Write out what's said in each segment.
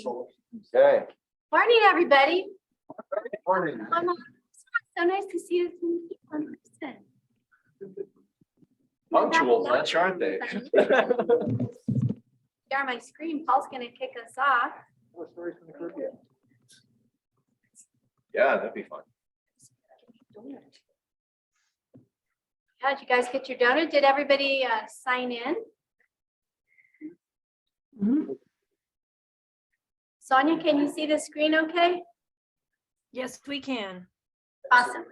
Okay. Morning, everybody. Morning. So nice to see you in person. Punctual lunch, aren't they? Share my screen. Paul's going to kick us off. Yeah, that'd be fun. Yeah, did you guys get your donut? Did everybody sign in? Sonia, can you see the screen okay? Yes, we can. Awesome.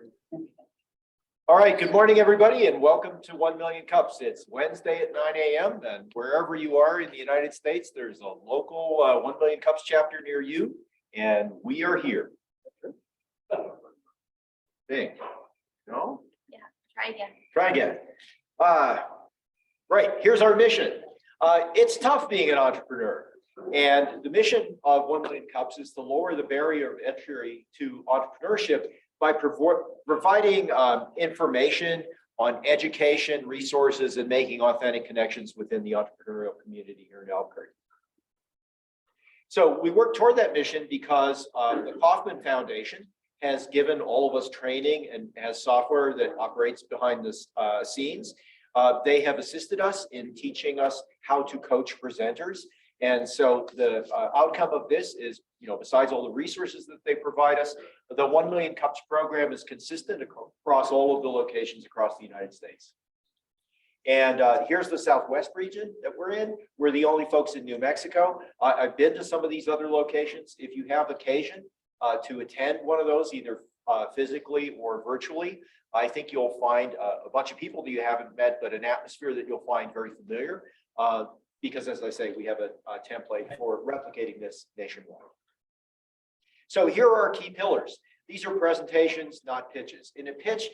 All right, good morning, everybody, and welcome to 1 Million Cups. It's Wednesday at 9 a.m. and wherever you are in the United States, there's a local 1 Million Cups chapter near you, and we are here. Big. No? Yeah, try again. Try again. Right, here's our mission. It's tough being an entrepreneur. And the mission of 1 Million Cups is to lower the barrier of entry to entrepreneurship by providing information on education, resources, and making authentic connections within the entrepreneurial community here in Albuquerque. So we work toward that mission because the Kauffman Foundation has given all of us training and has software that operates behind the scenes. They have assisted us in teaching us how to coach presenters. And so the outcome of this is, besides all the resources that they provide us, the 1 Million Cups program is consistent across all of the locations across the United States. And here's the Southwest region that we're in. We're the only folks in New Mexico. I've been to some of these other locations. If you have occasion to attend one of those, either physically or virtually, I think you'll find a bunch of people that you haven't met, but an atmosphere that you'll find very familiar. Because as I say, we have a template for replicating this nationwide. So here are our key pillars. These are presentations, not pitches. In a pitch,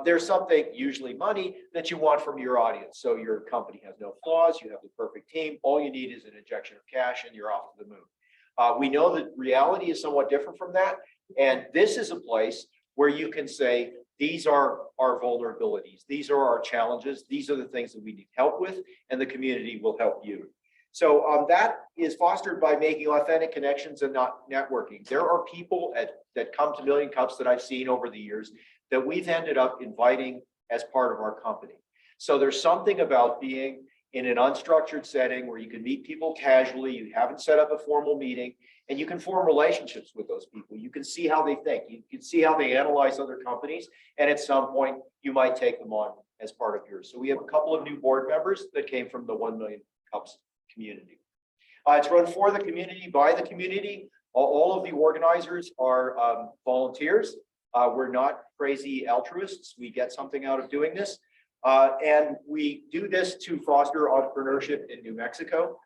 there's something, usually money, that you want from your audience. So your company has no flaws, you have the perfect team, all you need is an injection of cash and you're off to the moon. We know that reality is somewhat different from that. And this is a place where you can say, these are our vulnerabilities. These are our challenges. These are the things that we need help with, and the community will help you. So that is fostered by making authentic connections and not networking. There are people that come to Million Cups that I've seen over the years that we've ended up inviting as part of our company. So there's something about being in an unstructured setting where you can meet people casually, you haven't set up a formal meeting, and you can form relationships with those people. You can see how they think, you can see how they analyze other companies, and at some point you might take them on as part of yours. So we have a couple of new board members that came from the 1 Million Cups community. It's run for the community, by the community. All of the organizers are volunteers. We're not crazy altruists. We get something out of doing this. And we do this to foster entrepreneurship in New Mexico.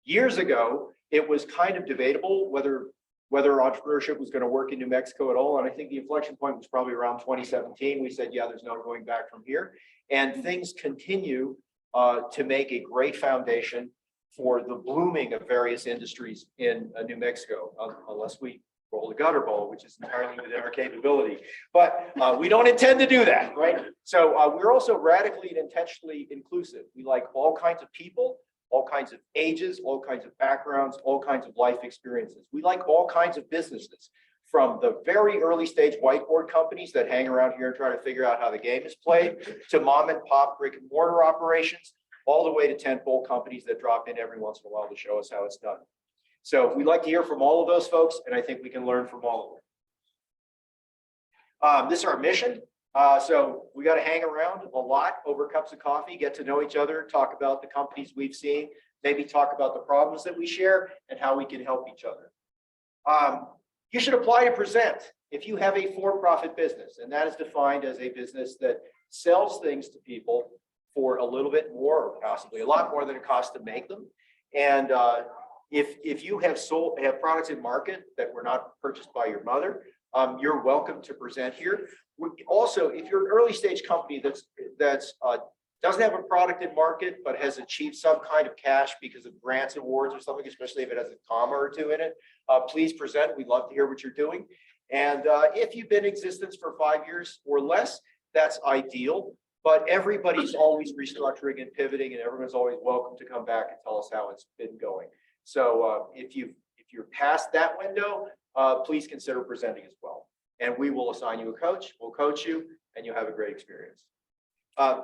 Years ago, it was kind of debatable whether entrepreneurship was going to work in New Mexico at all. And I think the inflection point was probably around 2017. We said, yeah, there's no going back from here. And things continue to make a great foundation for the blooming of various industries in New Mexico, unless we roll the gutter ball, which is entirely within our capability. But we don't intend to do that, right? So we're also radically and intentionally inclusive. We like all kinds of people, all kinds of ages, all kinds of backgrounds, all kinds of life experiences. We like all kinds of businesses, from the very early stage whiteboard companies that hang around here and try to figure out how the game is played, to mom and pop brick and mortar operations, all the way to tentpole companies that drop in every once in a while to show us how it's done. So we'd like to hear from all of those folks, and I think we can learn from all of them. This is our mission. So we got to hang around a lot over cups of coffee, get to know each other, talk about the companies we've seen, maybe talk about the problems that we share and how we can help each other. You should apply to present if you have a for-profit business, and that is defined as a business that sells things to people for a little bit more, or possibly a lot more than it costs to make them. And if you have products in market that were not purchased by your mother, you're welcome to present here. Also, if you're an early stage company that doesn't have a product in market but has achieved some kind of cash because of grants, awards, or something, especially if it has a comma or two in it, please present. We'd love to hear what you're doing. And if you've been in existence for 5 years or less, that's ideal. But everybody's always restructuring and pivoting, and everyone's always welcome to come back and tell us how it's been going. So if you've If you're past that window, please consider presenting as well. And we will assign you a coach. We'll coach you and you'll have a great experience.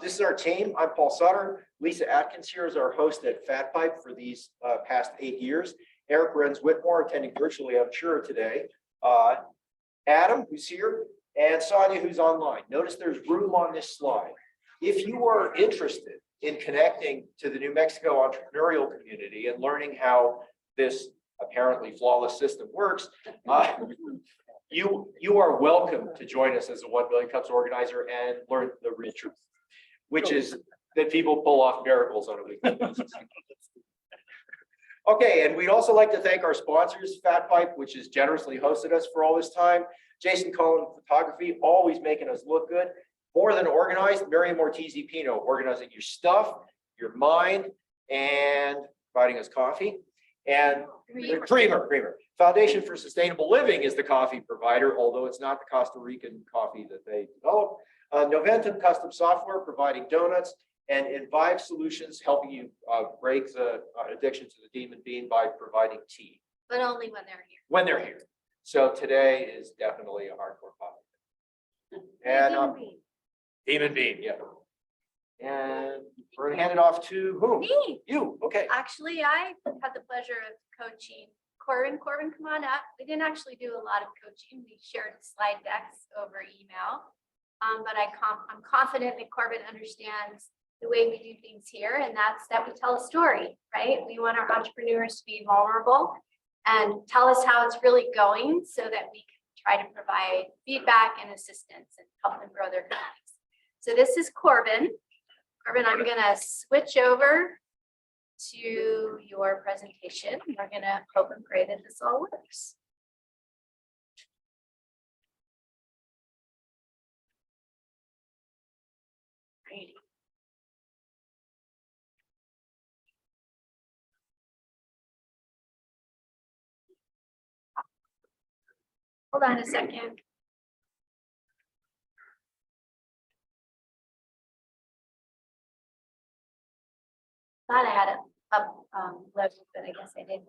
This is our team. I'm Paul Sutter. Lisa Atkins here is our host at Fat Pipe for these past 8 years. Eric Renz-Whitmore attending virtually, I'm sure, today. Adam, who's here, and Sonia, who's online. Notice there's room on this slide. If you are interested in connecting to the New Mexico entrepreneurial community and learning how this apparently flawless system works, you are welcome to join us as a 1 Million Cups organizer and learn the real truth, which is that people pull off miracles on a weekly basis. Okay, and we'd also like to thank our sponsors, Fat Pipe, which has generously hosted us for all this time. Jason Cullen Photography, always making us look good. More Than Organized, Miriam Ortiz-Pino, organizing your stuff, your mind, and providing us coffee. And Creamer. Foundation for Sustainable Living is the coffee provider, although it's not the Costa Rican coffee that they developed. Noventum Custom Software providing donuts, and Invive Solutions helping you break the addiction to the demon bean by providing tea. But only when they're here. When they're here. So today is definitely a hardcore coffee. And demon bean, yeah. And we're gonna hand it off to whom? Me. You, okay. Actually, I had the pleasure of coaching Corbin. Corbin, come on up. We didn't actually do a lot of coaching. We shared slide decks over email. But I'm confident that Corbin understands the way we do things here, and that's that we tell a story, right? We want our entrepreneurs to be vulnerable and tell us how it's really going so that we can try to provide feedback and assistance and help them grow their companies. So this is Corbin. Corbin, I'm gonna switch over to your presentation. We're gonna hope and pray that this all works. Great. Hold on a second. Thought I had it up loaded, but I guess I didn't.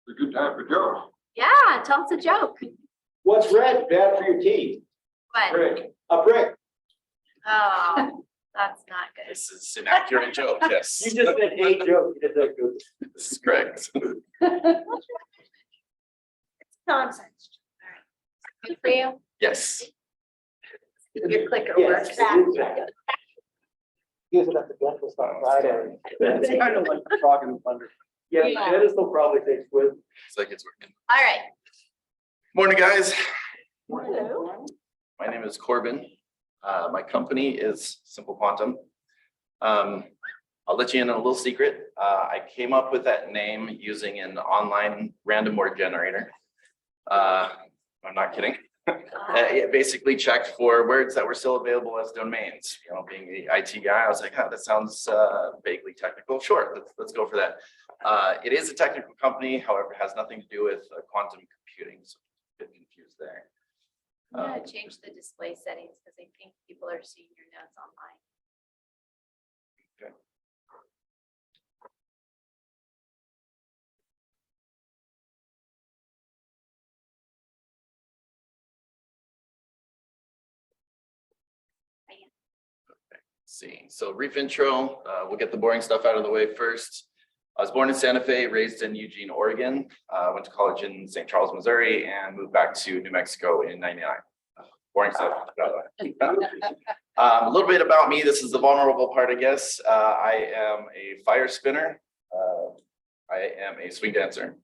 It's a good time for jokes. Yeah, tell us a joke. What's red bad for your teeth? But, Brick. A brick. oh, that's not good. This is an accurate joke, yes. You just said a joke. You did that good. This is correct. Nonsense. All right. Good for you. Yes. Your clicker Yes. works. Use it at the dentist on Friday. That's kind of like the frog in the thunder. Yeah, the Yeah. dentist will probably take with. It's like it's working. All right. Morning, guys. Hello. My name is Corbin. My company is Simple Quantum. I'll let you in on a little secret. I came up with that name using an online random word generator. I'm not kidding. It basically checked for words that were still available as domains. You know, being the IT guy, I was like, oh, that sounds vaguely technical. Sure, let's go for that. It is a technical company, however, it has nothing to do with quantum computing, so a bit confused there. I'm gonna change the display settings because I think people are seeing your notes online. Okay. See, so brief intro, we'll get the boring stuff out of the way first. I was born in Santa Fe, raised in Eugene, Oregon, went to college in St. Charles, Missouri, and moved back to New Mexico in '99. Boring stuff. A little bit about me. This is the vulnerable part, I guess. I am a fire spinner. I am a swing dancer,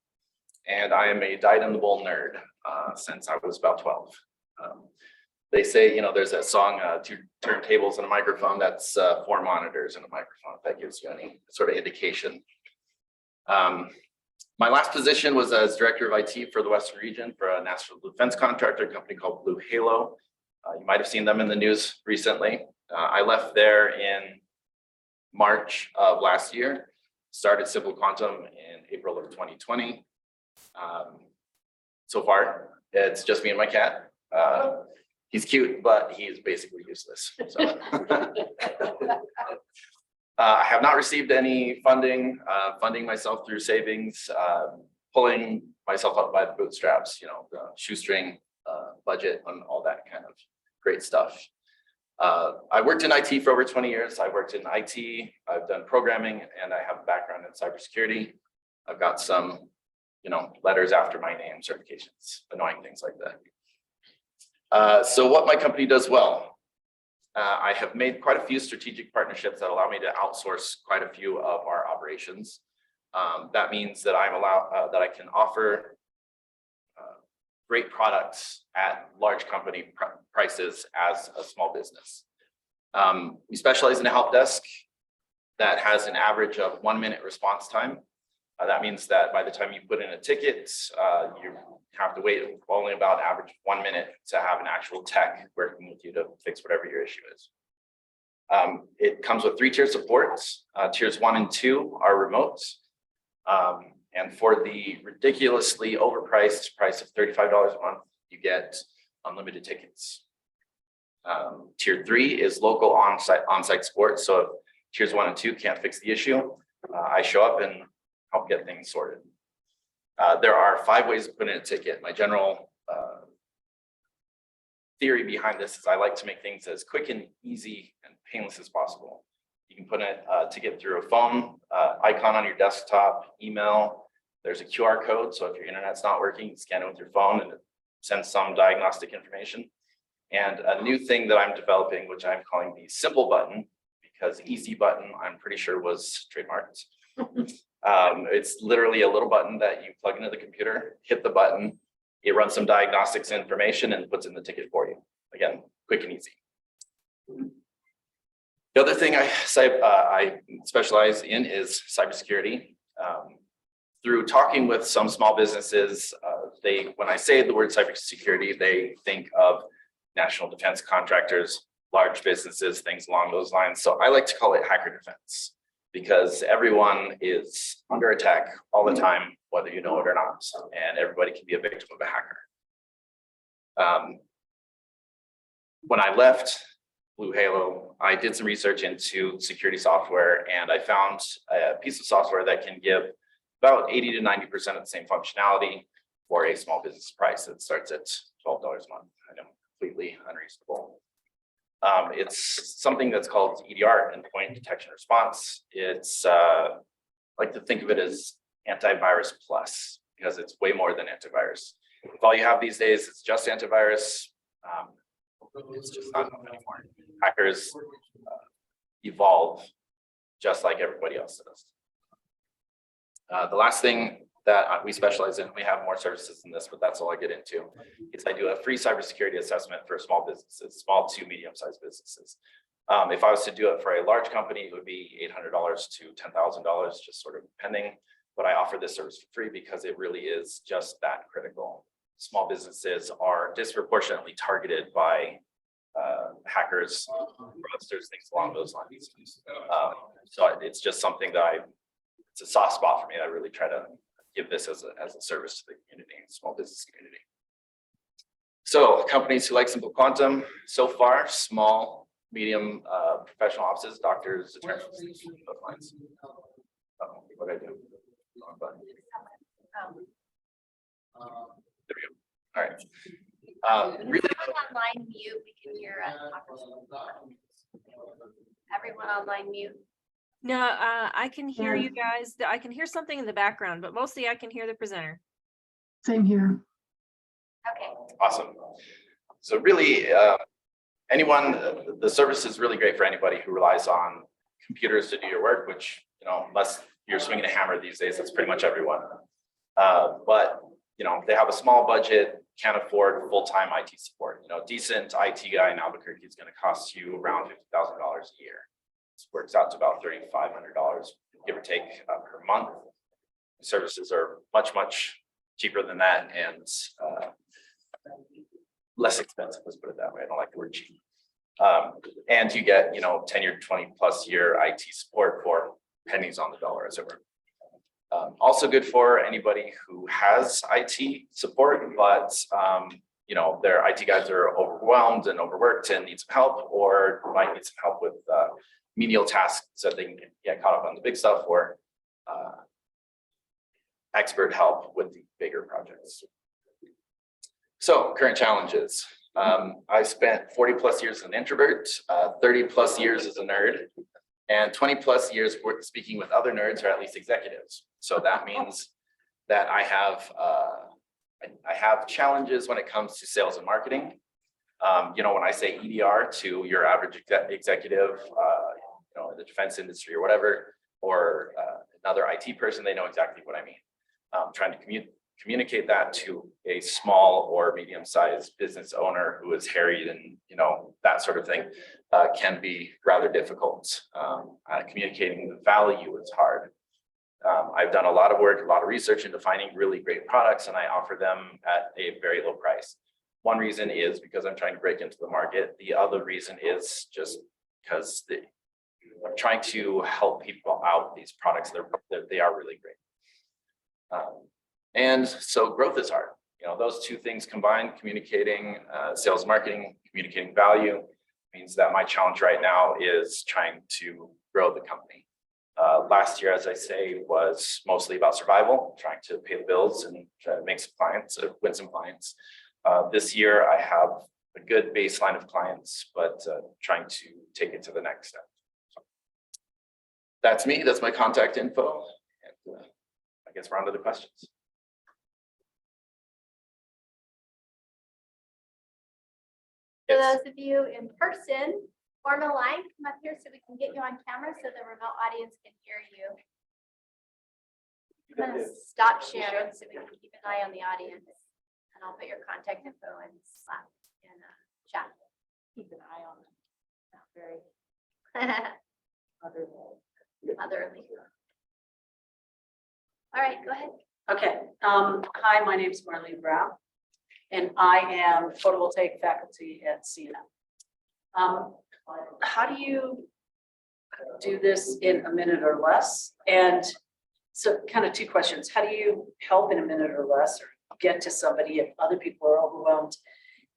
and I am a dyed-in-the-wool nerd since I was about 12. They say, you know, there's that song, 2 turntables and a microphone. That's 4 monitors and a microphone. If that gives you any sort of indication. My last position was as director of IT for the Western region for a national defense contractor company called Blue Halo. You might have seen them in the news recently. I left there in March of last year, started Simple Quantum in April of 2020. So far, It's just me and my cat. He's cute, but he is basically useless. So. I have not received any funding, funding myself through savings, pulling myself up by the bootstraps, you know, the shoestring budget and all that kind of great stuff. I worked in IT for over 20 years. I worked in IT, I've done programming, and I have a background in cybersecurity. I've got some, you know, letters after my name, certifications, annoying things like that. So what my company does well, I have made quite a few strategic partnerships that allow me to outsource quite a few of our operations. That means that I'm allowed, that I can offer great products at large company prices as a small business. We specialize in a help desk that has an average of 1 minute response time. That means that by the time you put in a ticket, you have to wait only about average 1 minute to have an actual tech working with you to fix whatever your issue is. It comes with 3-tier support. Tiers 1 and 2 are remote. And for the ridiculously overpriced price of $35 a month, you get unlimited tickets. Tier 3 is local on-site support. So if tiers 1 and 2 can't fix the issue, I show up and help get things sorted. There are 5 ways to put in a ticket. My general theory behind this is I like to make things as quick and easy and painless as possible. You can put in a ticket through a phone icon on your desktop, email. There's a QR code. So if your internet's not working, you scan it with your phone and it sends some diagnostic information. And a new thing that I'm developing, which I'm calling the simple button, because easy button, I'm pretty sure was trademarked. It's literally a little button that you plug into the computer, hit the button, it runs some diagnostics information and puts in the ticket for you. Again, quick and easy. The other thing I specialize in is cybersecurity. Through talking with some small businesses, when I say the word cybersecurity, they think of national defense contractors, large businesses, things along those lines. So I like to call it hacker defense because everyone is under attack all the time, whether you know it or not, and everybody can be a victim of a hacker. When I left Blue Halo, I did some research into security software, and I found a piece of software that can give about 80 to 90% of the same functionality for a small business price. It starts at $12 a month. I know, completely unreasonable. It's something that's called EDR, endpoint detection response. It's I like to think of it as antivirus plus, because it's way more than antivirus. If all you have these days is just antivirus, it's just not enough anymore. Hackers evolve just like everybody else does. The last thing that we specialize in, we have more services than this, but that's all I get into, is I do a free cybersecurity assessment for small businesses, small to medium-sized businesses. If I was to do it for a large company, it would be $800 to $10,000, just sort of depending. But I offer this service for free because it really is just that critical. Small businesses are disproportionately targeted by hackers, fraudsters, things along those lines. So it's just something that it's a soft spot for me. I really try to give this as a service to the community, small business community. So companies who like Simple Quantum, so far, small, medium, professional offices, doctors, attorneys, those lines. What I do. Wrong button. There we go. All right. Really. Online mute, we can hear us. Everyone online mute. No, I can hear you guys. I can hear something in the background, but mostly I can hear the presenter. Same here. Okay. Awesome. So really, anyone, the service is really great for anybody who relies on computers to do your work, which, you know, unless you're swinging a hammer these days, that's pretty much everyone. But, you know, they have a small budget, can't afford full-time IT support. You know, decent IT guy in Albuquerque is going to cost you around $50,000 a year. This works out to about $3,500, give or take, per month. Services are much, much cheaper than that and less expensive, let's put it that way. I don't like the word cheap. And you get, you know, tenured 20+ year IT support for pennies on the dollar, as it were. Also good for anybody who has IT support, but you know, their IT guys are overwhelmed and overworked and need some help, or might need some help with menial tasks so they can get caught up on the big stuff, or expert help with the bigger projects. So current challenges. I spent 40+ years as an introvert, 30+ years as a nerd, and 20+ years speaking with other nerds, or at least executives. So that means that I have challenges when it comes to sales and marketing. You know, when I say EDR to your average executive, you know, in the defense industry or whatever, or another IT person, they know exactly what I mean. Trying to communicate that to a small or medium-sized business owner who is harried and, you know, that sort of thing can be rather difficult. Communicating the value is hard. I've done a lot of work, a lot of research into finding really great products, and I offer them at a very low price. One reason is because I'm trying to break into the market. The other reason is just because I'm trying to help people out with these products. They are really great. And so growth is hard. You know, those two things combined, communicating sales and marketing, communicating value, means that my challenge right now is trying to grow the company. Last year, as I say, was mostly about survival, trying to pay the bills and try to make some clients, win some clients. This year, I have a good baseline of clients, but trying to take it to the next step. So that's me. That's my contact info. And I guess we're on to the questions. For those of you in person, form a line, come up here so we can get you on camera so the remote audience can hear you. I'm gonna stop sharing so we can keep an eye on the audience. And I'll put your contact info in Slack in chat. Keep an eye on them. Not very Otherly. All right, go ahead. Okay, hi, my name is Marlene Brown, and I am photovoltaic faculty at CNM. How do you do this in a minute or less? And so kind of two questions. How do you help in a minute or less, or get to somebody if other people are overwhelmed?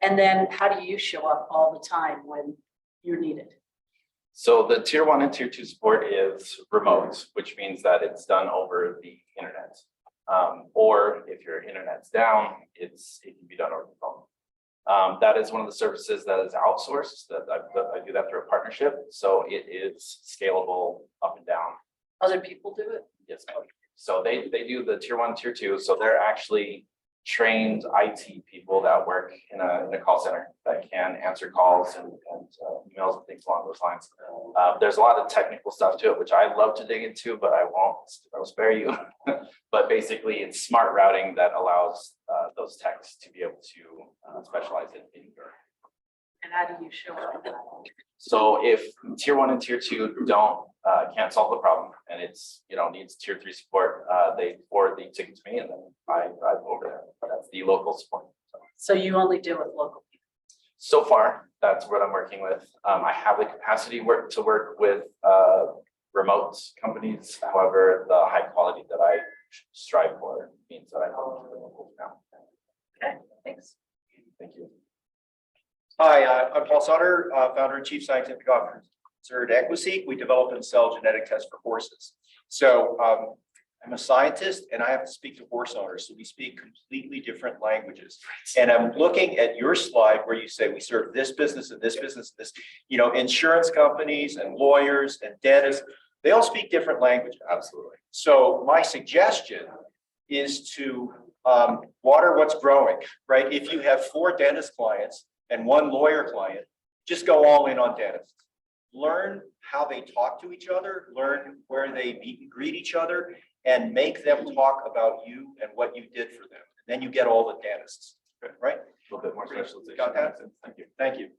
And then how do you show up all the time when you're needed? So the tier 1 and tier 2 support is remote, which means that it's done over the internet. Or if your internet's down, it can be done over the phone. That is one of the services that is outsourced. That I do that through a partnership, so it is scalable up and down. Other people do it? Yes, ma'am. So they do the tier 1, tier 2. So they're actually trained IT people that work in a call center that can answer calls and emails and things along those lines. There's a lot of technical stuff to it, which I love to dig into, but I won't spare you. But basically, it's smart routing that allows those techs to be able to specialize in your. And how do you show up? So if tier 1 and tier 2 can't solve the problem, and it's, you know, needs tier 3 support, they forward the ticket to me, and then I drive over there. That's the local support. So you only deal with local people? So far, that's what I'm working with. I have the capacity to work with remote companies. However, the high quality that I strive for means that I have to the local now. Okay, thanks. Thank you. Hi, I'm Paul Sutter, founder and chief scientific officer at Equiseek. We develop and sell genetic tests for horses. So I'm a scientist and I have to speak to horse owners. So we speak completely different languages. And I'm looking at your slide where you say we serve this business and this business, and this, you know, insurance companies and lawyers and dentists, they all speak different languages. Absolutely. So my suggestion is to water what's growing, right? If you have 4 dentist clients and 1 lawyer client, just go all in on dentists. Learn how they talk to each other, learn where they meet and greet each other, and make them talk about you and what you did for them. And then you get all the dentists, right? A little bit more specialization. Got that? Thank you. Thank you.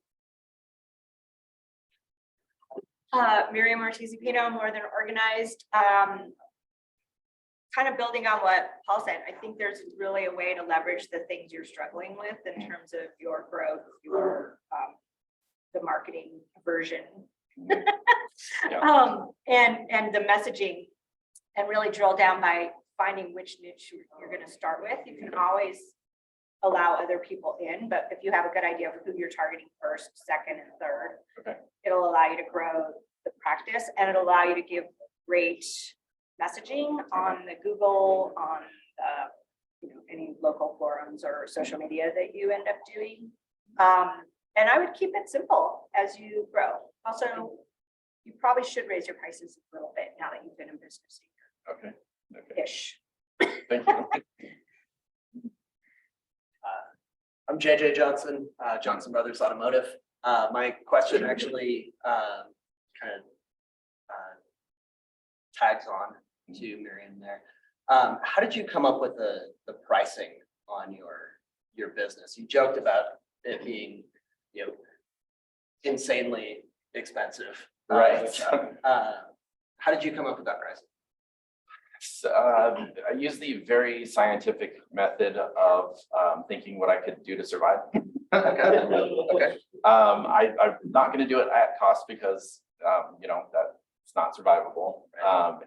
Miriam Ortiz-Pino, More Than Organized. Kind of building on what Paul said, I think there's really a way to leverage the things you're struggling with in terms of your growth, your the marketing version, Yeah. and the messaging, and really drill down by finding which niche you're gonna start with. You can always allow other people in, but if you have a good idea of who you're targeting first, second, and third, Okay. it'll allow you to grow the practice, and it'll allow you to give great messaging on the Google, on any local forums or social media that you end up doing. And I would keep it simple as you grow. Also, you probably should raise your prices a little bit now that you've been in business Okay. Okay. ish. Thank you. I'm JJ Johnson, Johnson Brothers Automotive. My question actually kind of tags on to Miriam there. How did you come up with the pricing on your business? You joked about it being, insanely expensive. Right. How did you come up with that pricing? So, I use the very scientific method of thinking what I could do to survive. Okay. I'm not going to do it at cost because that's not survivable.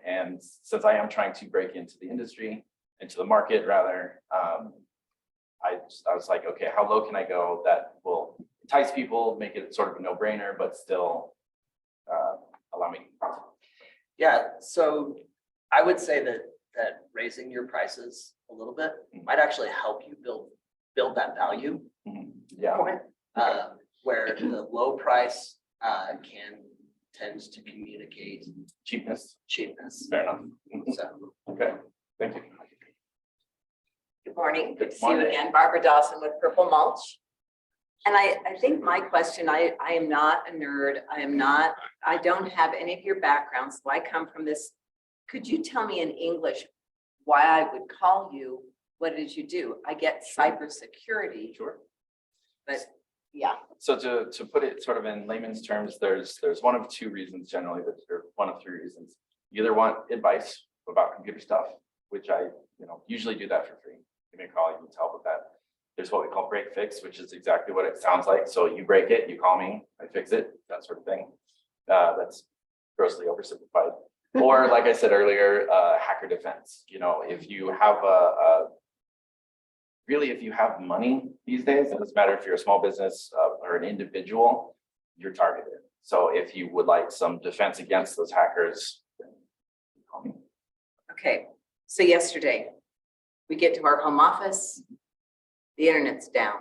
And since I am trying to break into the industry, into the market rather, I was like, okay, how low can I go that will entice people, make it sort of a no-brainer, but still allow me. Yeah, so I would say that raising your prices a little bit might actually help you build that value Yeah. point, where the low price tends to communicate Cheapness. cheapness. Fair enough. So Okay. Thank you. Good morning. Good to see Morning. you again. Barbara Dawson with Purple Mulch. And I think my question, I am not a nerd. I don't have any of your backgrounds. So I come from this. Could you tell me in English why I would call you? What it is you do? I get cybersecurity, Sure. but yeah. So to put it sort of in layman's terms, there's one of two reasons generally, or one of three reasons. You either want advice about computer stuff, which I usually do that for free. Give me a call, you need help with that. There's what we call break fix, which is exactly what it sounds like. So you break it, you call me, I fix it, that sort of thing. That's grossly oversimplified. Or like I said earlier, hacker defense. If you have if you have money these days, it doesn't matter if you're a small business or an individual, you're targeted. So if you would like some defense against those hackers, then call me. Okay. So yesterday we get to our home office, the internet's down.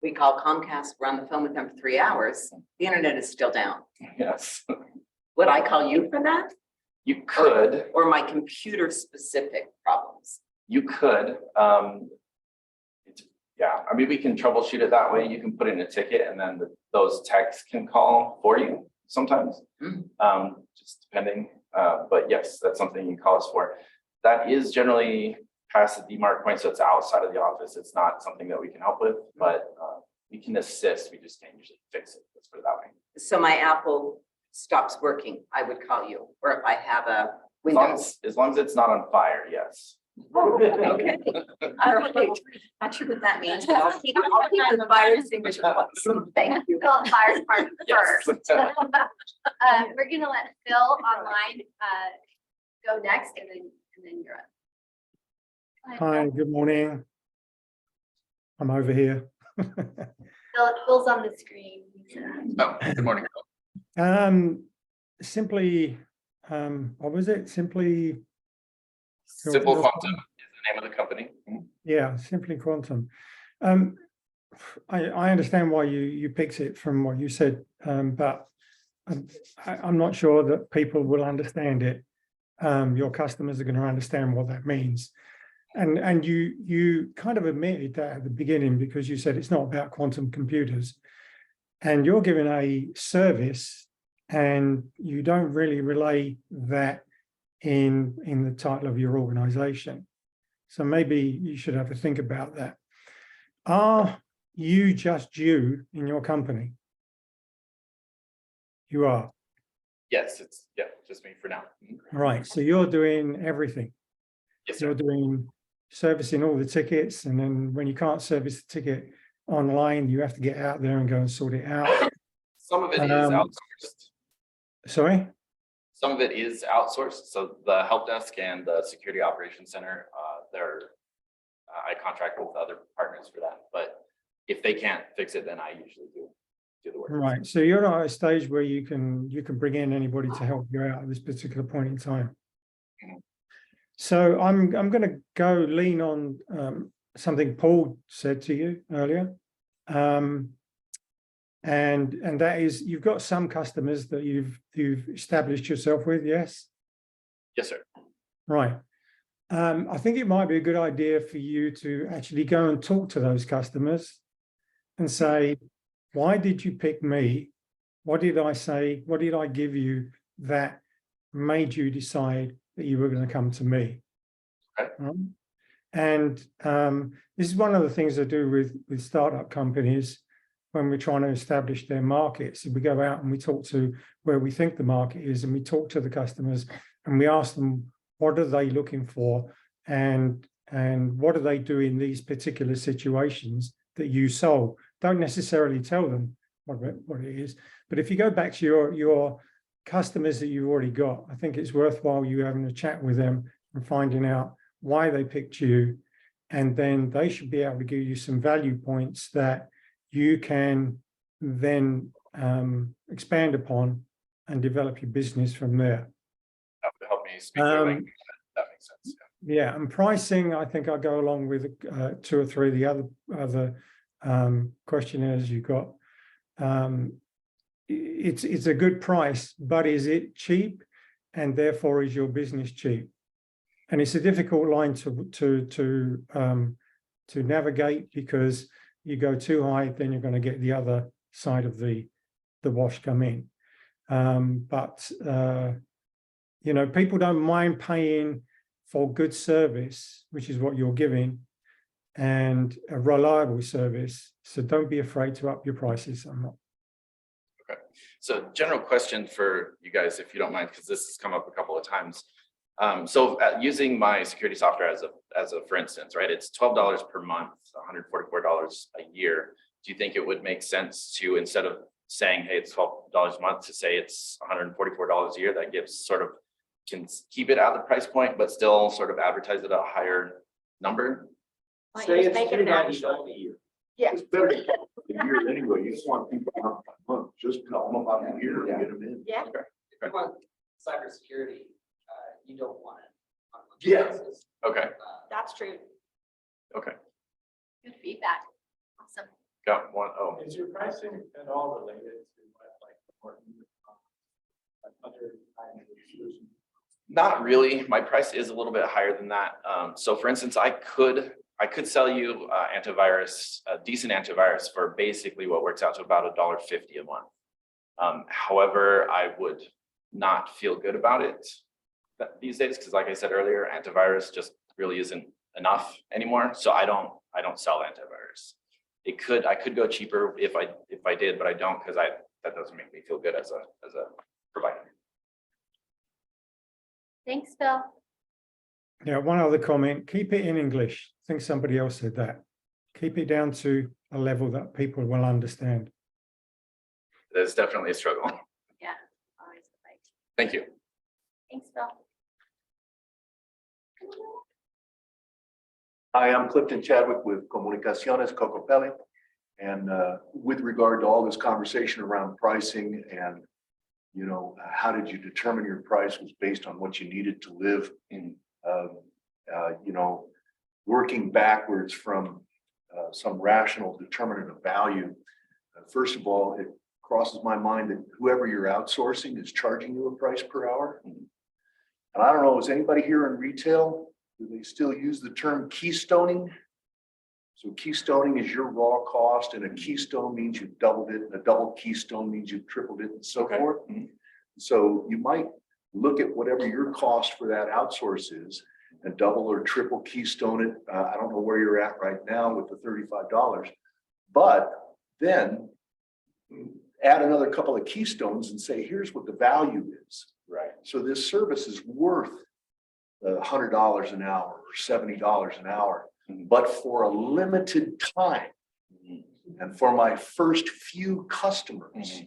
We call Comcast, we're on the phone with them for 3 hours. The internet is still down. Yes, Would I call you for that? you could. Or my computer specific problems? You could. Yeah, I mean, we can troubleshoot it that way. You can put in a ticket and then those techs can call for you sometimes, just depending. But yes, that's something you can call us for. That is generally past the demarc point, so it's outside of the office. It's not something that we can help with, but we can assist. We just can't usually fix it. Let's put it that way. So my Apple stops working, I would call you, or if I have a As Windows. long as it's not on fire, yes. Okay. All right, not sure what that means, but I'll keep the fire extinguisher. Thank you. Call the fire department Yes. first. We're gonna let Phil online go next, and then you're up. Go ahead, Hi, good morning. I'm over here. Phil's on the screen. Oh, good morning. Simply, what was it? Simply, Simple Quantum is the name of the company. yeah, Simply Quantum. I understand why you picked it from what you said, but I'm not sure that people will understand it. Your customers are going to understand what that means. And you kind of admitted that at the beginning because you said it's not about quantum computers, and you're giving a service and you don't really relay that in the title of your organization. So maybe you should have a think about that. Are you just you in your company? You are. Yes, it's just me for now. Right. So you're doing everything. Yes, sir. You're doing servicing all the tickets, and then when you can't service the ticket online, you have to get out there and go and sort it out. Some of it is outsourced. Sorry? Some of it is outsourced, so the help desk and the security operations center, I contract with other partners for that, but if they can't fix it, then I usually do the work. Right, so you're not at a stage where you can bring in anybody to help you out at this particular point in time. Mhm. So I'm gonna go lean on something Paul said to you earlier. And that is, you've got some customers that you've established yourself with, yes? Yes, sir. Right. I think it might be a good idea for you to actually go and talk to those customers and say, why did you pick me? What did I say? What did I give you that made you decide that you were going to come to me? Okay. And this is one of the things I do with startup companies when we're trying to establish their markets. We go out and we talk to where we think the market is, and we talk to the customers and we ask them, what are they looking for? And what do they do in these particular situations that you solve? Don't necessarily tell them what it is, but if you go back to your customers that you've already got, I think it's worthwhile you having a chat with them and finding out why they picked you. And then they should be able to give you some value points that you can then expand upon and develop your business from there. That would help me speak their language. That makes sense. Yeah, and pricing, I think I'll go along with 2 or 3 of the other questionnaires you got. It's a good price, but is it cheap? And therefore, is your business cheap? And it's a difficult line to navigate, because you go too high, then you're going to get the other side of the wash come in. You know, people don't mind paying for good service, which is what you're giving, and a reliable service. So don't be afraid to up your prices. I'm not. Okay. So general question for you guys, if you don't mind, because this has come up a couple of times. Using my security software as a for instance, right, it's $12 per month, $144 a year. Do you think it would make sense to, instead of saying, hey, it's $12 a month, to say it's $144 a year? That gives sort of, can keep it at the price point, but still sort of advertise it at a higher number. Why don't Say you just it's make it an $2.99 a year. Yeah. It's better to get the year anyway. You just want people to come a month, just tell them about the year and get them in. Yeah. If you want cybersecurity, you don't want it on a Yeah. monthly basis. Okay, That's true. okay. Good feedback. Awesome. Got one. Oh, Is your pricing at all related to what, like, other kinds of solutions? not really. My price is a little bit higher than that. So for instance, I could sell you antivirus, a decent antivirus for basically what works out to about $1.50 a month. However, I would not feel good about it these days, because like I said earlier, antivirus just really isn't enough anymore. So I don't sell antivirus. I could go cheaper if I did, but I don't, because that doesn't make me feel good as a provider. Thanks, Phil. Yeah, one other comment, keep it in English. I think somebody else said that. Keep it down to a level that people will understand. There's definitely a struggle. Yeah, always the fight. Thank you. Thanks, Phil. Hi, I'm Clifton Chadwick with Comunicaciones Cocopelli. And with regard to all this conversation around pricing and, you know, how did you determine your price was based on what you needed to live in, you know, working backwards from some rational determinant of value. First of all, it crosses my mind that whoever you're outsourcing is charging you a price per hour. And I don't know, is anybody here in retail? Do they still use the term keystoning? So keystoning is your raw cost, and a keystone means you doubled it, and a double keystone means you tripled it, and so forth. So you might look at whatever your cost for that outsource is and double or triple keystone it. I don't know where you're at right now with the $35, but then add another couple of keystones and say, here's what the value is. Right. So this service is worth $100 an hour or $70 an hour, but for a limited time. And for my first few customers,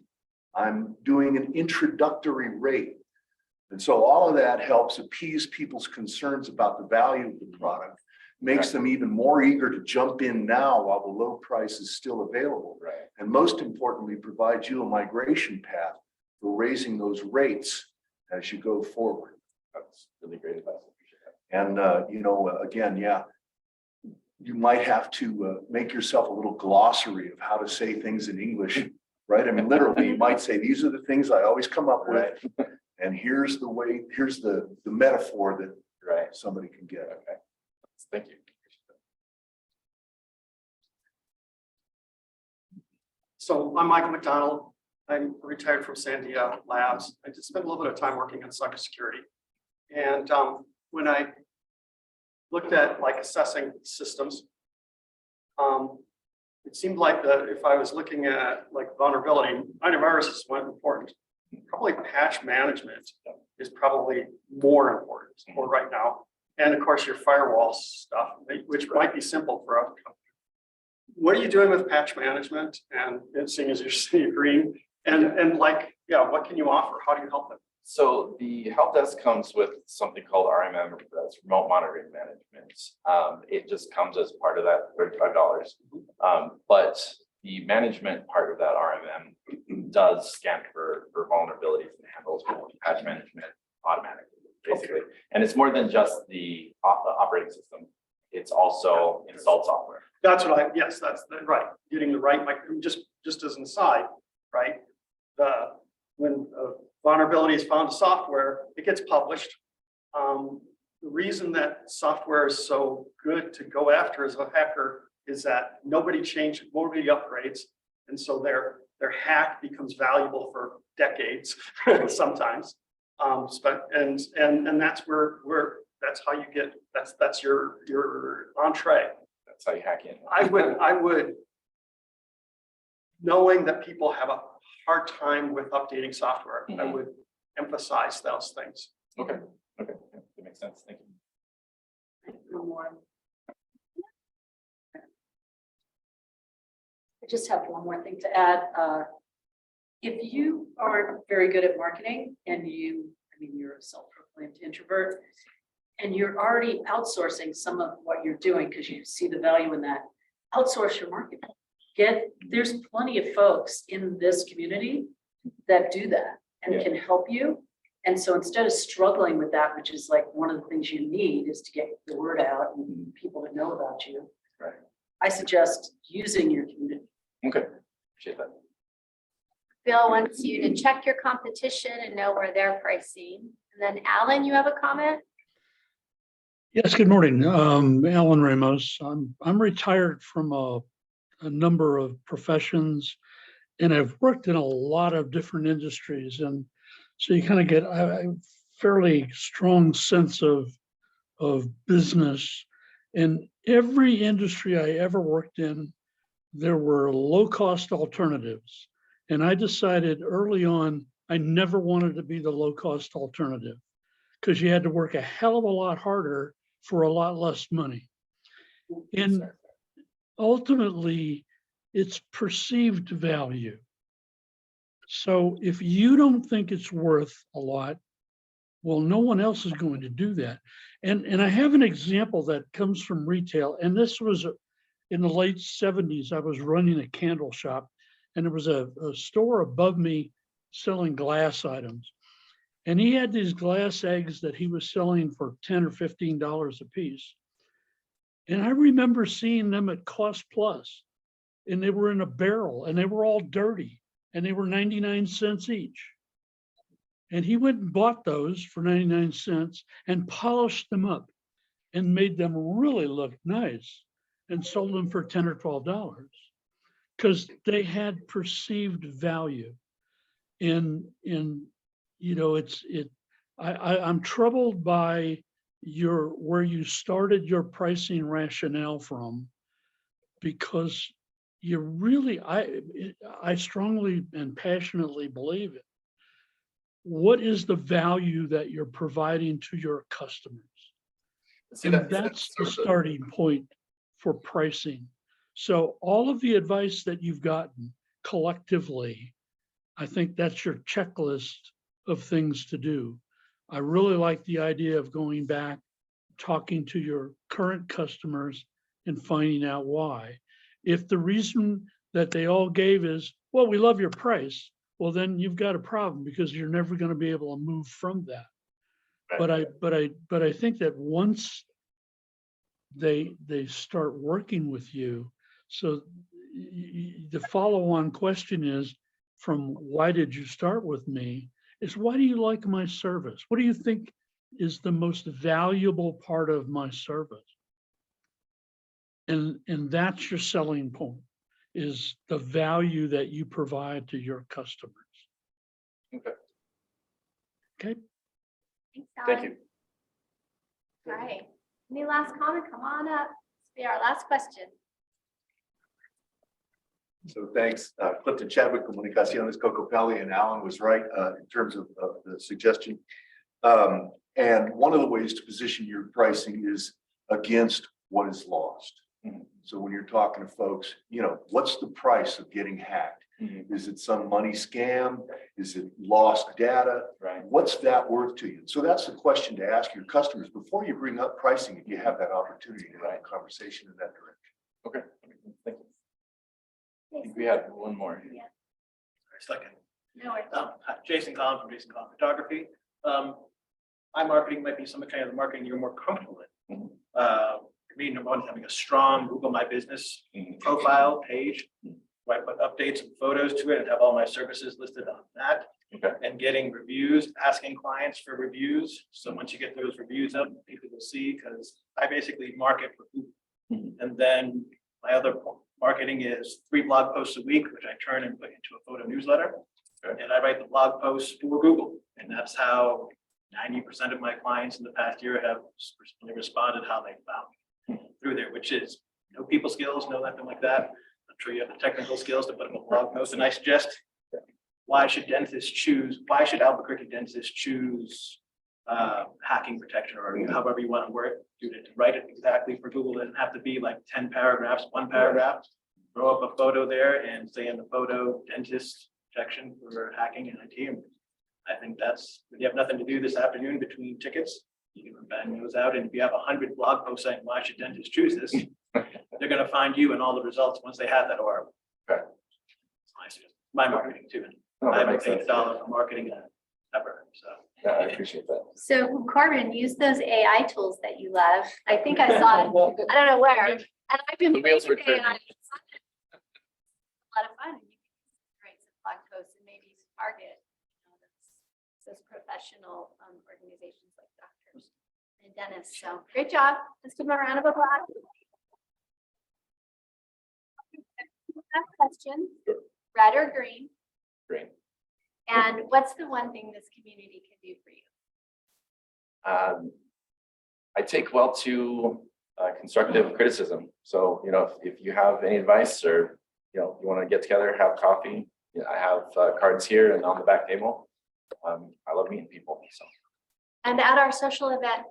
I'm doing an introductory rate And so all of that helps appease people's concerns about the value of the product, makes them even more eager to jump in now while the low price is still available. Right. And most importantly, provides you a migration path for raising those rates as you go forward. That's really great advice. I appreciate that. And, you know, again, yeah, you might have to make yourself a little glossary of how to say things in English, right? I mean, literally, you might say, these are the things I always come up with. And here's the way, here's the metaphor that Right. somebody can get. Okay. Thank you. So I'm Michael McDonald. I'm retired from Sandia Labs. I just spent a little bit of time working in cybersecurity. And when I looked at like assessing systems, it seemed like if I was looking at like vulnerability, antivirus is one important. Probably patch management is probably more important for right now. And of course, your firewall stuff, which might be simple for a company. What are you doing with patch management? And seeing as you're agreeing, and like, yeah, what can you offer? How do you help them? So the help desk comes with something called RMM, that's remote monitoring management. It just comes as part of that $35. But the management part of that RMM does scan for vulnerabilities and handles patch management automatically, basically. Okay. And it's more than just the operating system. It's also installed software. That's what yes, that's right. Getting the right, like, just as an aside, right? When a vulnerability is found to software, it gets published. The reason that software is so good to go after as a hacker is that nobody upgrades. And so their hack becomes valuable for decades sometimes. And that's where that's how you get, that's your entree. That's how you hack in. I would, knowing that people have a hard time with updating software, I would emphasize those things. Okay, yeah, that makes sense. Thank you. No more. I just have one more thing to add. If you are very good at marketing and you're a self-proclaimed introvert and you're already outsourcing some of what you're doing because you see the value in that, outsource your marketing. There's plenty of folks in this community that do that and can help you. And so instead of struggling with that, which is like one of the things you need is to get the word out and people to know about you. Right. I suggest using your community. Okay, appreciate that. Bill wants you to check your competition and know where they're pricing. And then Alan, you have a comment? Yes, good morning. Alan Ramos. I'm retired from a number of professions and I've worked in a lot of different industries. And so you kind of get a fairly strong sense of business. In every industry I ever worked in, there were low-cost alternatives. And I decided early on, I never wanted to be the low-cost alternative because you had to work a hell of a lot harder for a lot less money. And ultimately, it's perceived value. So if you don't think it's worth a lot, well, no one else is going to do that. And I have an example that comes from retail. And this was in the late 70s. I was running a candle shop and there was a store above me selling glass items. And he had these glass eggs that he was selling for $10 or $15 a piece. And I remember seeing them at Cost Plus, and they were in a barrel and they were all dirty and they were 99 cents each. And he went and bought those for 99 cents and polished them up and made them really look nice and sold them for $10 or $12 because they had perceived value. And you know, I'm troubled by where you started your pricing rationale from, because you really, I strongly and passionately believe it. What is the value that you're providing to your customers? And that's the starting point for pricing. So all of the advice that you've gotten collectively, I think that's your checklist of things to do. I really like the idea of going back, talking to your current customers and finding out why. If the reason that they all gave is, well, we love your price, well, then you've got a problem because you're never going to be able to move from that. But I think that once they start working with you, so the follow-on question is, from why did you start with me, is why do you like my service? What do you think is the most valuable part of my service? And that's your selling point, is the value that you provide to your customers. Okay. Okay. Thanks, Thank Alan. you. All right. Any last comment? Come on up. This will be our last question. So thanks, Clifton Chadwick, Comunicaciones, Cocopelli, and Alan was right in terms of the suggestion. And one of the ways to position your pricing is against what is lost. So when you're talking to folks, you know, what's the price of getting hacked? Is it some money scam? Is it lost data? Right. What's that worth to you? So that's the question to ask your customers before you bring up pricing, if you have that opportunity to have a conversation in that direction. Okay. Thank you. I think we had one more. Second. No worries. Jason Collins from Jason Collins Photography. My marketing might be some kind of the marketing you're more comfortable with. For me, number one is having a strong Google My Business profile page, where I put updates and photos to it and have all my services listed on that. Okay. And getting reviews, asking clients for reviews. So once you get those reviews up, people will see, because I basically market for Google. And then my other marketing is 3 blog posts a week, which I turn and put into a photo newsletter. Okay. And I write the blog posts for Google. And that's how 90% of my clients in the past year have responded how they found me through there, which is no people skills, no nothing like that. I'm sure you have the technical skills to put in a blog post. And I suggest, why should Albuquerque dentists choose hacking protection, or however you want to word it, to write it exactly for Google? It doesn't have to be like 10 paragraphs, 1 paragraph. Throw up a photo there and say in the photo, dentist protection for hacking and IT. I think that's, when you have nothing to do this afternoon between tickets, you can bang those out. And if you have 100 blog posts saying, why should dentists choose this? They're going to find you and all the results once they have that order. Okay. My marketing too. Oh, I that haven't makes paid sense. $1 for marketing ever, so. Yeah, I appreciate that. So Corbin, use those AI tools that you love. I think I saw it. I don't know where. And I've been The wheels playing were with AI. turning. A lot of fun. You can write some blog posts and maybe target, those professional organizations like doctors and dentists. So great job. Let's give them a round of applause. Last question, red or green? Green. And what's the one thing this community can do for you? I take well to constructive criticism. So, you know, if you have any advice, or, you know, you want to get together, have coffee, you know, I have cards here and on the back table. I love meeting people. So And at our social event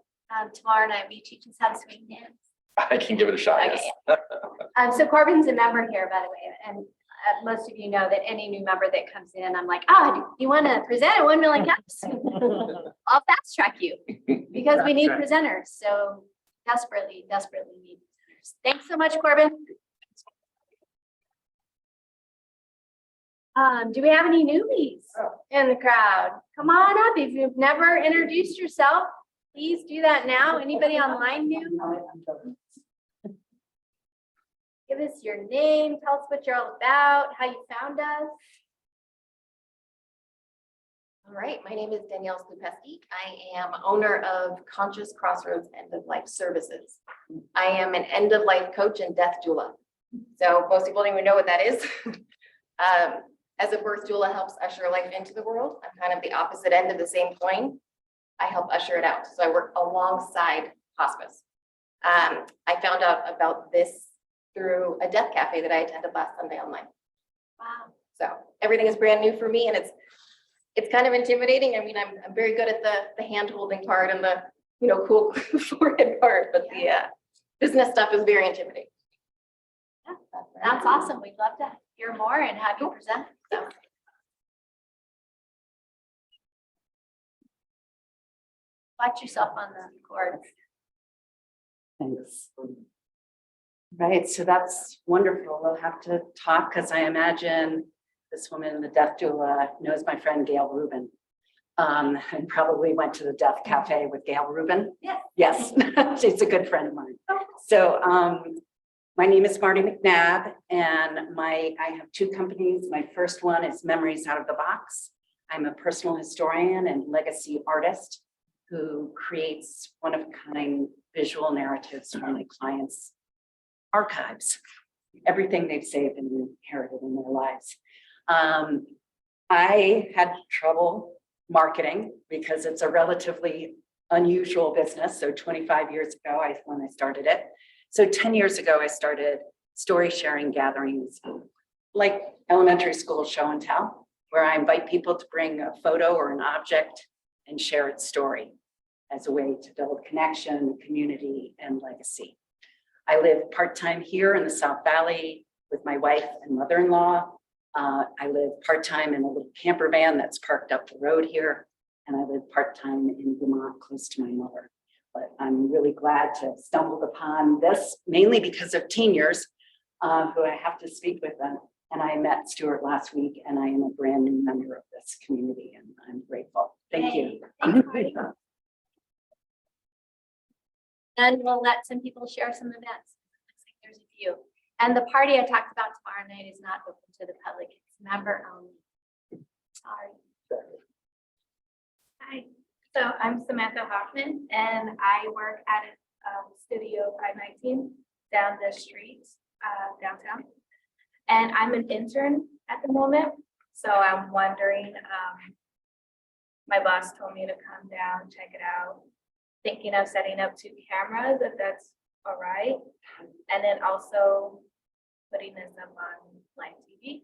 tomorrow night, will you teach us how to swing dance? I can give it a shot. Okay. Yes. So Corbin's a member here, by the way, and most of you know that any new member that comes in, I'm like, do you want to present at 1 Million Cups? I'll fast track you, because we need presenters. So desperately need presenters. Thanks so much, Corbin. Do we have any newbies in the crowd? Come on up. If you've never introduced yourself, please do that now. Anybody online new? Give us your name, tell us what you're all about, how you found us. All right, my name is Danielle Slupeski. I am owner of Conscious Crossroads End of Life Services. I am an end of life coach and death doula. So most people don't even know what that is. As a birth doula helps usher life into the world, I'm kind of the opposite end of the same coin. I help usher it out. So I work alongside hospice. I found out about this through a death cafe that I attended last Sunday online. Wow. So everything is brand new for me, and it's kind of intimidating. I mean, I'm very good at the hand holding part and the, you know, cool forehead part, but the business stuff is very intimidating. Yeah, that's awesome. We'd love to hear more and have you present. So Watch yourself on the cord. Thanks. Right, so that's wonderful. We'll have to talk because I imagine this woman, the death doula, knows my friend Gail Rubin. And probably went to the Death Cafe with Gail Rubin. Yeah. Yes, she's a good friend of mine. So my name is Marty McNabb, and I have two companies. My first one is Memories Out of the Box. I'm a personal historian and legacy artist who creates one-of-a-kind visual narratives from my clients' archives, everything they've saved and inherited in their lives. I had trouble marketing because it's a relatively unusual business. So 25 years ago, when I started it. So 10 years ago, I started story sharing gatherings like elementary school show and tell, where I invite people to bring a photo or an object and share its story as a way to build connection, community, and legacy. I live part-time here in the South Valley with my wife and mother-in-law. I live part-time in a little camper van that's parked up the road here, and I live part-time in Vermont, close to my mother. But I'm really glad to have stumbled upon this, mainly because of seniors who I have to speak with them. And I met Stuart last week, and I am a brand new member of this community, and I'm grateful. Thank you. Thanks, Marty. And we'll let some people share some events. Looks like there's a few. And the party I talked about tomorrow night is not open to the public. It's member only. Sorry. Hi. So I'm Samantha Hoffman, and I work at Studio 519 down the street, downtown. And I'm an intern at the moment. So I'm wondering, my boss told me to come down, check it out. Thinking of setting up 2 cameras, if that's all right. And then also putting this up on live TV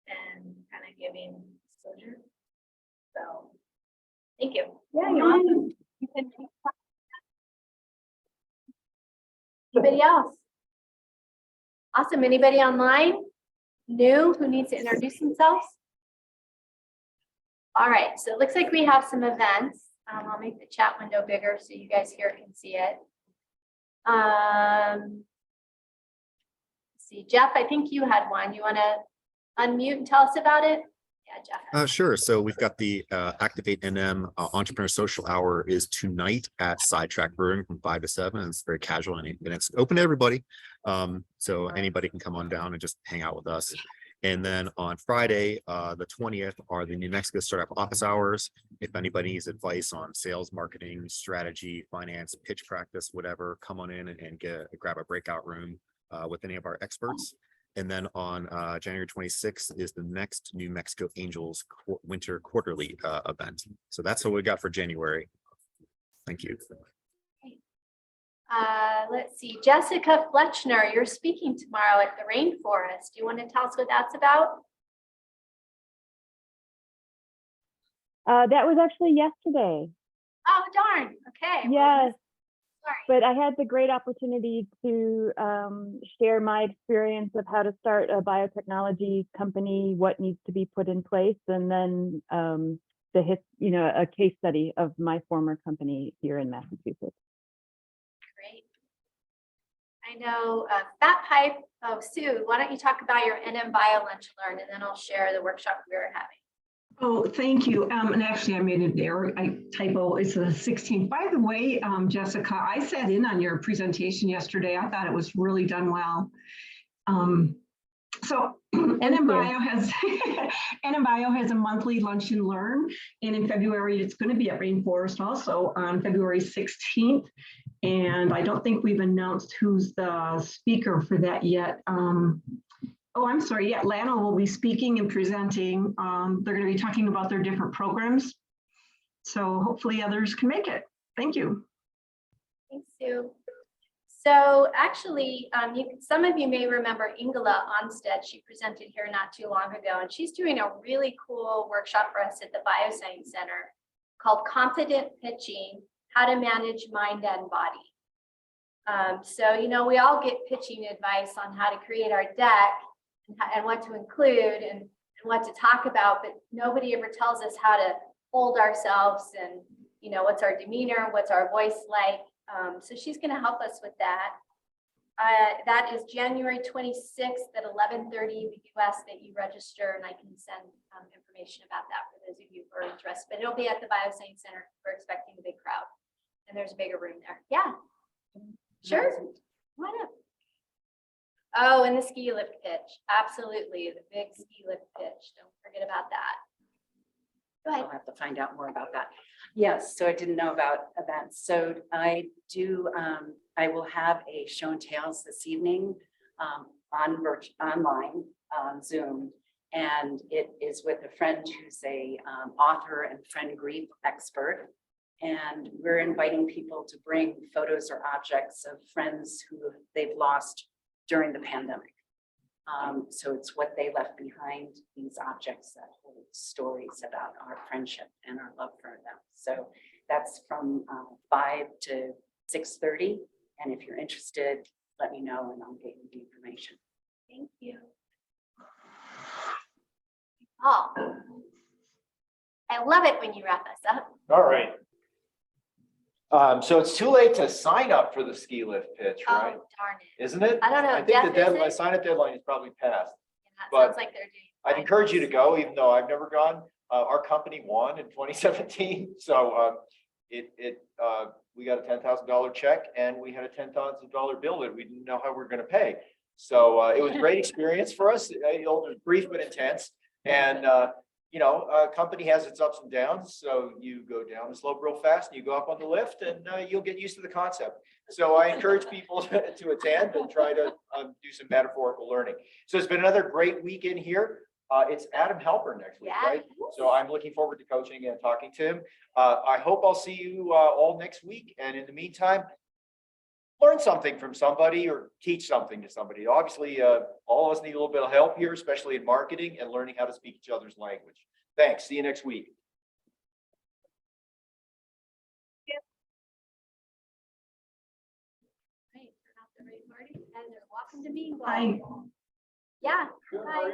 and kind of giving exposure. So, thank you. Yeah, you're welcome. Anybody else? Awesome. Anybody online new who needs to introduce themselves? All right, so it looks like we have some events. I'll make the chat window bigger so you guys here can see it. Let's see, Jeff, I think you had one. You want to unmute and tell us about it? Yeah, Jeff. Sure. So we've got the Activate NM Entrepreneur Social Hour is tonight at Sidetrack Brewing from 5 to 7. It's very casual and it's open to everybody. So anybody can come on down and just hang out with us. And then on Friday, the 20th, are the New Mexico Startup Office Hours. If anybody needs advice on sales, marketing, strategy, finance, pitch practice, whatever, come on in and grab a breakout room with any of our experts. And then on January 26th is the next New Mexico Angels Winter Quarterly event. So that's what we got for January. Thank you. Let's see, Jessica Fletchner, you're speaking tomorrow at the Rainforest. Do you want to tell us what that's about? That was actually yesterday. Oh, darn. Okay. Yes. Sorry. But I had the great opportunity to share my experience of how to start a biotechnology company, what needs to be put in place, and then a case study of my former company here in Massachusetts. Great. I know Fat Pipe. Oh, Sue, why don't you talk about your NM Bio Lunch Learn, and then I'll share the workshop we were having. Oh, thank you. And actually I made an error. Typo. It's the 16th. By the way, Jessica, I sat in on your presentation yesterday. I thought it was really done well. So NM Bio has a monthly lunch and learn. And in February, it's going to be at Rainforest also on February 16th. And I don't think we've announced who's the speaker for that yet. Oh, I'm sorry. Yeah, Lana will be speaking and presenting. They're going to be talking about their different programs. So hopefully others can make it. Thank you. Thanks, Sue. So actually, some of you may remember Ingela Onstead. She presented here not too long ago, and she's doing a really cool workshop for us at the Bioscience Center called Confident Pitching, How to Manage Mind and Body. So, we all get pitching advice on how to create our deck and what to include and what to talk about, but nobody ever tells us how to hold ourselves and you know, what's our demeanor, what's our voice like. So she's going to help us with that. That is January 26th at 11:30. We do ask that you register, and I can send information about that for those of you who are interested. But it'll be at the Bioscience Center. We're expecting a big crowd, and there's a bigger room there. Yeah, sure. Why not? Oh, and the ski lift pitch. Absolutely, the big ski lift pitch. Don't forget about that. Go ahead. I'll have to find out more about that. Yes, so I didn't know about events. So I will have a show and tells this evening online on Zoom. And it is with a friend who's a author and friend grief expert. And we're inviting people to bring photos or objects of friends who they've lost during the pandemic. So it's what they left behind, these objects that hold stories about our friendship and our love for them. So that's from 5 to 6:30. And if you're interested, let me know and I'll get you the information. Thank you. Oh, I love it when you wrap us up. All right. So it's too late to sign up for the ski lift pitch, right? Oh, darn it. Isn't it? I don't know. I think the Jeff, is deadline, it? sign up deadline is probably passed. Yeah, it but sounds like they're doing. I'd fine. encourage you to go, even though I've never gone. Our company won in 2017, so we got a $10,000 check and we had a $10,000 bill that we didn't know how we were going to pay. So it was a great experience for us. It was brief but intense, and you know, a company has its ups and downs. So you go down the slope real fast and you go up on the lift, and you'll get used to the concept. So I encourage people to attend and try to do some metaphorical learning. So it's been another great weekend here. It's Adam Helper next week, Yeah. right? So I'm looking forward to coaching and talking to him. I hope I'll see you all next week. And in the meantime, learn something from somebody or teach something to somebody. Obviously, all of us need a little bit of help here, especially in marketing and learning how to speak each other's language. Thanks. See you next week. Right, turn off the recording and they're welcome to me. Bye. Yeah. Bye.